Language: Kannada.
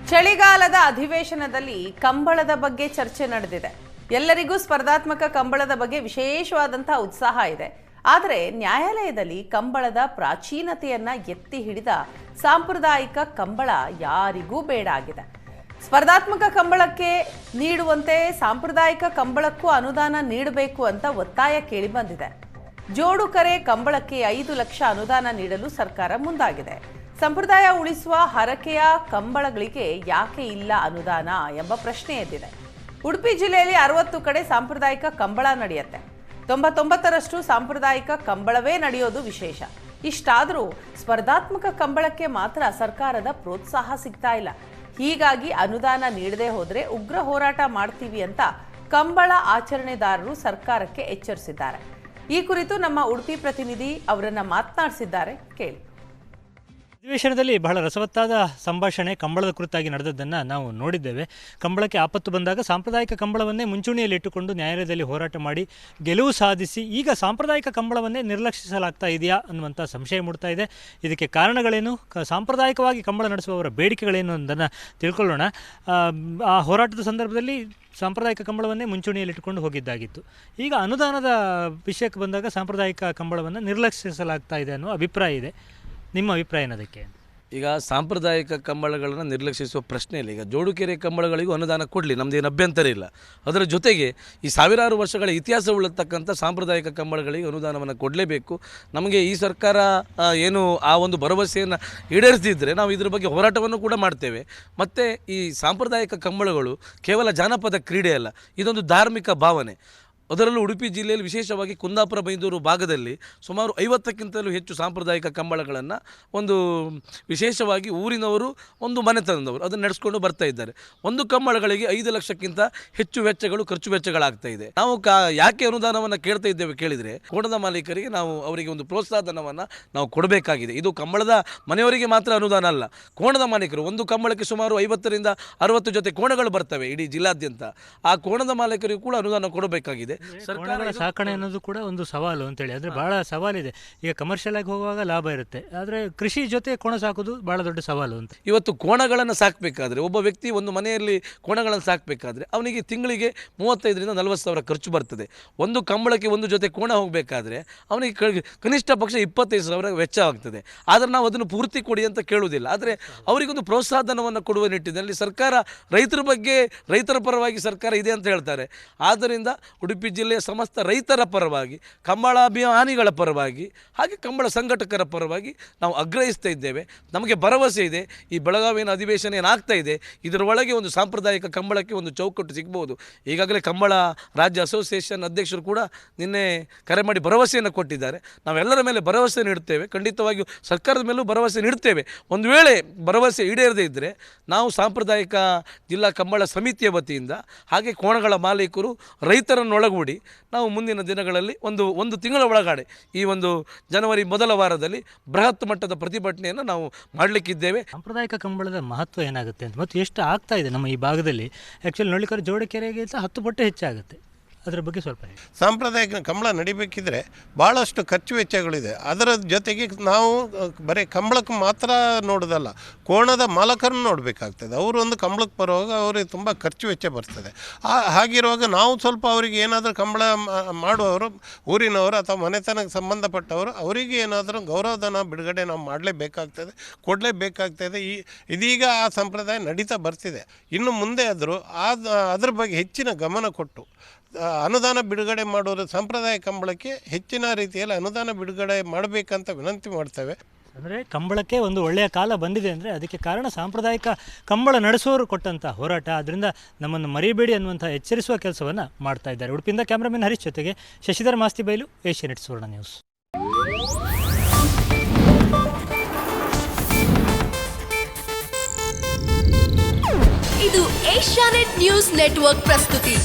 ಚಳಿಗಾಲದ ಅಧಿವೇಶನದಲ್ಲಿ ಕಂಬಳದ ಬಗ್ಗೆ ಚರ್ಚೆ ನಡೆದಿದೆ. ಎಲ್ಲರಿಗೂ ಸ್ಪರ್ಧಾತ್ಮಕ ಕಂಬಳದ ಬಗ್ಗೆ ವಿಶೇಷವಾದಂತಹ ಉತ್ಸಾಹ ಇದೆ. ಆದರೆ ನ್ಯಾಯಾಲಯದಲ್ಲಿ ಕಂಬಳದ ಪ್ರಾಚೀನತೆಯನ್ನ ಎತ್ತಿ ಹಿಡಿದ ಸಾಂಪ್ರದಾಯಿಕ ಕಂಬಳ ಯಾರಿಗೂ ಬೇಡ ಆಗಿದೆ. ಸ್ಪರ್ಧಾತ್ಮಕ ಕಂಬಳಕ್ಕೆ ನೀಡುವಂತೆ ಸಾಂಪ್ರದಾಯಿಕ ಕಂಬಳಕ್ಕೂ ಅನುದಾನ ನೀಡಬೇಕು ಅಂತ ಒತ್ತಾಯ ಕೇಳಿ ಬಂದಿದೆ. ಜೋಡು ಕರೆ ಕಂಬಳಕ್ಕೆ 5 ಲಕ್ಷ ಅನುದಾನ ನೀಡಲು ಸರ್ಕಾರ ಮುಂದಾಗಿದೆ. ಸಂಪ್ರದಾಯ ಉಳಿಸುವ ಹರಕೆಯ ಕಂಬಳಗಳಿಗೆ ಯಾಕೆ ಇಲ್ಲ ಅನುದಾನ ಎಂಬ ಪ್ರಶ್ನೆ ಎದ್ದಿದೆ. ಉಡುಪಿ ಜಿಲ್ಲೆಯಲ್ಲಿ 60 ಕಡೆ ಸಾಂಪ್ರದಾಯಿಕ ಕಂಬಳ ನಡೆಯುತ್ತೆ. 99ರಷ್ಟು ಸಾಂಪ್ರದಾಯಿಕ ಕಂಬಳವೇ ನಡೆಯೋದು ವಿಶೇಷ. ಇಷ್ಟಾದರೂ ಸ್ಪರ್ಧಾತ್ಮಕ ಕಂಬಳಕ್ಕೆ ಮಾತ್ರ ಸರ್ಕಾರದ ಪ್ರೋತ್ಸಾಹ ಸಿಗ್ತಾ ಇಲ್ಲ. ಹೀಗಾಗಿ ಅನುದಾನ ನೀಡದೆ ಹೋದರೆ ಉಗ್ರ ಹೋರಾಟ ಮಾಡ್ತೀವಿ ಅಂತ ಕಂಬಳ ಆಚರಣೆದಾರರು ಸರ್ಕಾರಕ್ಕೆ ಎಚ್ಚರಿಸಿದ್ದಾರೆ. ಈ ಕುರಿತು ನಮ್ಮ ಉಡುಪಿ ಪ್ರತಿನಿಧಿ ಅವರನ್ನ ಮಾತನಾಡಿಸಿದ್ದಾರೆ, ಕೇಳಿ. ಅಧಿವೇಶನದಲ್ಲಿ ಬಹಳ ರಸವತ್ತಾದ ಸಂಭಾಷಣೆ ಕಂಬಳದ ಕುರಿತಾಗಿ ನಡೆದದ್ದನ್ನು ನಾವು ನೋಡಿದ್ದೇವೆ. ಕಂಬಳಕ್ಕೆ ಆಪತ್ತು ಬಂದಾಗ ಸಾಂಪ್ರದಾಯಿಕ ಕಂಬಳವನ್ನೇ ಮುಂಚೂಣಿಯಲ್ಲಿ ಇಟ್ಟುಕೊಂಡು ನ್ಯಾಯಾಲಯದಲ್ಲಿ ಹೋರಾಟ ಮಾಡಿ ಗೆಲುವು ಸಾಧಿಸಿ ಈಗ ಸಾಂಪ್ರದಾಯಿಕ ಕಂಬಳವನ್ನೇ ನಿರ್ಲಕ್ಷಿಸಲಾಗ್ತಾ ಇದೆಯಾ ಅನ್ನುವಂಥ ಸಂಶಯ ಮೂಡ್ತಾ ಇದೆ. ಇದಕ್ಕೆ ಕಾರಣಗಳೇನು, ಸಾಂಪ್ರದಾಯಿಕವಾಗಿ ಕಂಬಳ ನಡೆಸುವವರ ಬೇಡಿಕೆಗಳೇನು ಅನ್ನೋದನ್ನು ತಿಳ್ಕೊಳ್ಳೋಣ. ಆ ಹೋರಾಟದ ಸಂದರ್ಭದಲ್ಲಿ ಸಾಂಪ್ರದಾಯಿಕ ಕಂಬಳವನ್ನೇ ಮುಂಚೂಣಿಯಲ್ಲಿಟ್ಟುಕೊಂಡು ಹೋಗಿದ್ದಾಗಿತ್ತು. ಈಗ ಅನುದಾನದ ವಿಷಯಕ್ಕೆ ಬಂದಾಗ ಸಾಂಪ್ರದಾಯಿಕ ಕಂಬಳವನ್ನು ನಿರ್ಲಕ್ಷಿಸಲಾಗ್ತಾ ಇದೆ ಅನ್ನೋ ಅಭಿಪ್ರಾಯ ಇದೆ. ನಿಮ್ಮ ಅಭಿಪ್ರಾಯ ಏನದಕ್ಕೆ? ಈಗ ಸಾಂಪ್ರದಾಯಿಕ ಕಂಬಳಗಳನ್ನು ನಿರ್ಲಕ್ಷಿಸುವ ಪ್ರಶ್ನೆ ಇಲ್ಲ. ಈಗ ಜೋಡುಕೆರೆ ಕಂಬಳಗಳಿಗೂ ಅನುದಾನ ಕೊಡಲಿ, ನಮ್ಮದೇನು ಅಭ್ಯಂತರ ಇಲ್ಲ. ಅದರ ಜೊತೆಗೆ ಈ ಸಾವಿರಾರು ವರ್ಷಗಳ ಇತಿಹಾಸವುಳ್ಳತಕ್ಕಂಥ ಸಾಂಪ್ರದಾಯಿಕ ಕಂಬಳಗಳಿಗೆ ಅನುದಾನವನ್ನು ಕೊಡಲೇಬೇಕು. ನಮಗೆ ಈ ಸರ್ಕಾರ ಏನು ಆ ಒಂದು ಭರವಸೆಯನ್ನು ಈಡೇರಿಸಿದರೆ ನಾವು ಇದ್ರ ಬಗ್ಗೆ ಹೋರಾಟವನ್ನು ಕೂಡ ಮಾಡ್ತೇವೆ. ಮತ್ತು ಈ ಸಾಂಪ್ರದಾಯಿಕ ಕಂಬಳಗಳು ಕೇವಲ ಜಾನಪದ ಕ್ರೀಡೆ ಅಲ್ಲ, ಇದೊಂದು ಧಾರ್ಮಿಕ ಭಾವನೆ. ಅದರಲ್ಲೂ ಉಡುಪಿ ಜಿಲ್ಲೆಯಲ್ಲಿ ವಿಶೇಷವಾಗಿ ಕುಂದಾಪುರ ಬೈಂದೂರು ಭಾಗದಲ್ಲಿ ಸುಮಾರು 50ಕ್ಕಿಂತಲೂ ಹೆಚ್ಚು ಸಾಂಪ್ರದಾಯಿಕ ಕಂಬಳಗಳನ್ನು ಒಂದು ವಿಶೇಷವಾಗಿ ಊರಿನವರು ಒಂದು ಮನೆತನದವರು ಅದನ್ನು ನಡೆಸ್ಕೊಂಡು ಬರ್ತಾ ಇದ್ದಾರೆ. ಒಂದು ಕಂಬಳಗಳಿಗೆ 5 ಲಕ್ಷಕ್ಕಿಂತ ಹೆಚ್ಚು ವೆಚ್ಚಗಳು, ಖರ್ಚು ವೆಚ್ಚಗಳಾಗ್ತಾ ಇದೆ. ನಾವು ಯಾಕೆ ಅನುದಾನವನ್ನು ಕೇಳ್ತಾ ಇದ್ದೇವೆ ಕೇಳಿದರೆ, ಕೋಣದ ಮಾಲೀಕರಿಗೆ ನಾವು ಅವರಿಗೆ ಒಂದು ಪ್ರೋತ್ಸಾಹಧನವನ್ನು ನಾವು ಕೊಡಬೇಕಾಗಿದೆ. ಇದು ಕಂಬಳದ ಮನೆಯವರಿಗೆ ಮಾತ್ರ ಅನುದಾನ ಅಲ್ಲ, ಕೋಣದ ಮಾಲೀಕರು ಒಂದು ಕಂಬಳಕ್ಕೆ ಸುಮಾರು 50ರಿಂದ 60 ಜೊತೆ ಕೋಣಗಳು ಬರ್ತವೆ ಇಡೀ ಜಿಲ್ಲಾದ್ಯಂತ. ಆ ಕೋಣದ ಮಾಲೀಕರಿಗೂ ಕೂಡ ಅನುದಾನ ಕೊಡಬೇಕಾಗಿದೆ. ಕೋಣಗಳ ಸಾಕಣೆ ಅನ್ನೋದು ಕೂಡ ಒಂದು ಸವಾಲು ಅಂತೇಳಿ, ಅಂದರೆ ಬಹಳ ಸವಾಲಿದೆ. ಈಗ ಕಮರ್ಷಿಯಲ್ ಆಗಿ ಹೋಗುವಾಗ ಲಾಭ ಇರುತ್ತೆ, ಆದರೆ ಕೃಷಿ ಜೊತೆ ಕೋಣ ಸಾಕೋದು ಬಹಳ ದೊಡ್ಡ ಸವಾಲು ಅಂತ. ಇವತ್ತು ಕೋಣಗಳನ್ನು ಸಾಕಬೇಕಾದ್ರೆ, ಒಬ್ಬ ವ್ಯಕ್ತಿ ಒಂದು ಮನೆಯಲ್ಲಿ ಕೋಣಗಳನ್ನು ಸಾಕಬೇಕಾದ್ರೆ ಅವನಿಗೆ ತಿಂಗಳಿಗೆ 35ರಿಂದ 40 ಸಾವಿರ ಖರ್ಚು ಬರ್ತದೆ. ಒಂದು ಕಂಬಳಕ್ಕೆ ಒಂದು ಜೊತೆ ಕೋಣ ಹೋಗಬೇಕಾದ್ರೆ ಅವನಿಗೆ ಕನಿಷ್ಠ ಪಕ್ಷ 25 ಸಾವಿರ ವೆಚ್ಚ ಆಗ್ತದೆ. ಆದರೆ ನಾವು ಅದನ್ನು ಪೂರ್ತಿ ಕೊಡಿ ಅಂತ ಕೇಳುವುದಿಲ್ಲ. ಆದರೆ ಅವರಿಗೊಂದು ಪ್ರೋತ್ಸಾಹಧನವನ್ನು ಕೊಡುವ ನಿಟ್ಟಿನಲ್ಲಿ ಸರ್ಕಾರ ರೈತರ ಪರವಾಗಿ ಸರ್ಕಾರ ಇದೆ ಅಂತ ಹೇಳ್ತಾರೆ. ಆದ್ದರಿಂದ ಉಡುಪಿ ಜಿಲ್ಲೆಯ ಸಮಸ್ತ ರೈತರ ಪರವಾಗಿ, ಕಂಬಳಾಭಿಮಾನಿಗಳ ಪರವಾಗಿ, ಹಾಗೆ ಕಂಬಳ ಸಂಘಟಕರ ಪರವಾಗಿ ನಾವು ಆಗ್ರಹಿಸ್ತಾ ಇದ್ದೇವೆ. ನಮಗೆ ಭರವಸೆ ಇದೆ, ಈ ಬೆಳಗಾವಿನ ಅಧಿವೇಶನ ಏನಾಗ್ತಾ ಇದೆ ಇದರ ಒಳಗೆ ಒಂದು ಸಾಂಪ್ರದಾಯಿಕ ಕಂಬಳಕ್ಕೆ ಒಂದು ಚೌಕಟ್ಟು ಸಿಗ್ಬೋದು. ಈಗಾಗಲೇ ಕಂಬಳ ರಾಜ್ಯ ಅಸೋಸಿಯೇಷನ್ ಅಧ್ಯಕ್ಷರು ಕೂಡ ನಿನ್ನೆ ಕರೆ ಮಾಡಿ ಭರವಸೆಯನ್ನು ಕೊಟ್ಟಿದ್ದಾರೆ. ನಾವೆಲ್ಲರ ಮೇಲೆ ಭರವಸೆ ನೀಡುತ್ತೇವೆ, ಖಂಡಿತವಾಗಿಯೂ ಸರ್ಕಾರದ ಮೇಲೂ ಭರವಸೆ ನೀಡುತ್ತೇವೆ. ಒಂದು ವೇಳೆ ಭರವಸೆ ಈಡೇರದೇ ಇದ್ದರೆ ನಾವು ಸಾಂಪ್ರದಾಯಿಕ ಜಿಲ್ಲಾ ಕಂಬಳ ಸಮಿತಿಯ ವತಿಯಿಂದ ಹಾಗೆ ಕೋಣಗಳ ಮಾಲೀಕರು ರೈತರನ್ನೊಳಗೂಡಿ ನಾವು ಮುಂದಿನ ದಿನಗಳಲ್ಲಿ ಒಂದು ತಿಂಗಳ ಒಳಗಡೆ ಈ ಒಂದು ಜನವರಿ ಮೊದಲ ವಾರದಲ್ಲಿ ಬೃಹತ್ ಮಟ್ಟದ ಪ್ರತಿಭಟನೆಯನ್ನು ನಾವು ಮಾಡಲಿಕ್ಕಿದ್ದೇವೆ. ಸಾಂಪ್ರದಾಯಿಕ ಕಂಬಳದ ಮಹತ್ವ ಏನಾಗುತ್ತೆ ಅಂತ ಮತ್ತು ಎಷ್ಟು ಆಗ್ತಾ ಇದೆ ನಮ್ಮ ಈ ಭಾಗದಲ್ಲಿ? ಆ್ಯಕ್ಚುಲಿ ನೋಡ್ಲಿಕ್ಕೆ ಜೋಡುಕೆರೆಗಿಂತ 10 ಪಟ್ಟು ಹೆಚ್ಚಾಗುತ್ತೆ. ಅದರ ಬಗ್ಗೆ ಸ್ವಲ್ಪ ಸಾಂಪ್ರದಾಯಿಕ ಕಂಬಳ ನಡಿಬೇಕಿದ್ರೆ ಭಾಳಷ್ಟು ಖರ್ಚು ವೆಚ್ಚಗಳಿದೆ. ಅದರ ಜೊತೆಗೆ ನಾವು ಬರೀ ಕಂಬಳಕ್ಕೆ ಮಾತ್ರ ನೋಡೋದಲ್ಲ, ಕೋಣದ ಮಾಲಕರನ್ನು ನೋಡಬೇಕಾಗ್ತದೆ. ಅವರು ಒಂದು ಕಂಬಳಕ್ಕೆ ಬರುವಾಗ ಅವರಿಗೆ ತುಂಬ ಖರ್ಚು ವೆಚ್ಚ ಬರ್ತದೆ. ಹಾಗಿರುವಾಗ ನಾವು ಸ್ವಲ್ಪ ಅವರಿಗೆ ಏನಾದರೂ ಕಂಬಳ ಮಾಡುವವರು, ಊರಿನವರು ಅಥವಾ ಮನೆತನಕ್ಕೆ ಸಂಬಂಧಪಟ್ಟವರು, ಅವರಿಗೆ ಏನಾದರೂ ಗೌರವಧನ ಬಿಡುಗಡೆ ನಾವು ಕೊಡಲೇಬೇಕಾಗ್ತದೆ. ಇದೀಗ ಆ ಸಂಪ್ರದಾಯ ನಡೀತಾ ಬರ್ತಿದೆ. ಇನ್ನು ಮುಂದೆ ಆದರೂ ಅದ್ರ ಬಗ್ಗೆ ಹೆಚ್ಚಿನ ಗಮನ ಕೊಟ್ಟು ಅನುದಾನ ಬಿಡುಗಡೆ ಮಾಡೋದು, ಸಾಂಪ್ರದಾಯಿಕ ಕಂಬಳಕ್ಕೆ ಹೆಚ್ಚಿನ ರೀತಿಯಲ್ಲಿ ಅನುದಾನ ಬಿಡುಗಡೆ ಮಾಡಬೇಕಂತ ವಿನಂತಿ ಮಾಡ್ತೇವೆ. ಅಂದರೆ ಕಂಬಳಕ್ಕೆ ಒಂದು ಒಳ್ಳೆಯ ಕಾಲ ಬಂದಿದೆ ಅಂದರೆ ಅದಕ್ಕೆ ಕಾರಣ ಸಾಂಪ್ರದಾಯಿಕ ಕಂಬಳ ನಡೆಸುವವರು ಕೊಟ್ಟಂಥ ಹೋರಾಟ. ಅದರಿಂದ ನಮ್ಮನ್ನು ಮರಿಬೇಡಿ ಅನ್ನುವಂಥ ಎಚ್ಚರಿಸುವ ಕೆಲಸವನ್ನು ಮಾಡ್ತಾ ಇದ್ದಾರೆ. ಉಡುಪಿಯಿಂದ ಕ್ಯಾಮ್ರಾಮನ್ ಹರೀಶ್ ಜೊತೆಗೆ ಶಶಿಧರ್ ಮಾಸ್ತಿಬೈಲು, ಏಷ್ಯಾನೆಟ್ ಸುವರ್ಣ ನ್ಯೂಸ್. ಇದು ಏಷ್ಯಾನೆಟ್ ನ್ಯೂಸ್ ನೆಟ್ವರ್ಕ್ ಪ್ರಸ್ತುತಿ.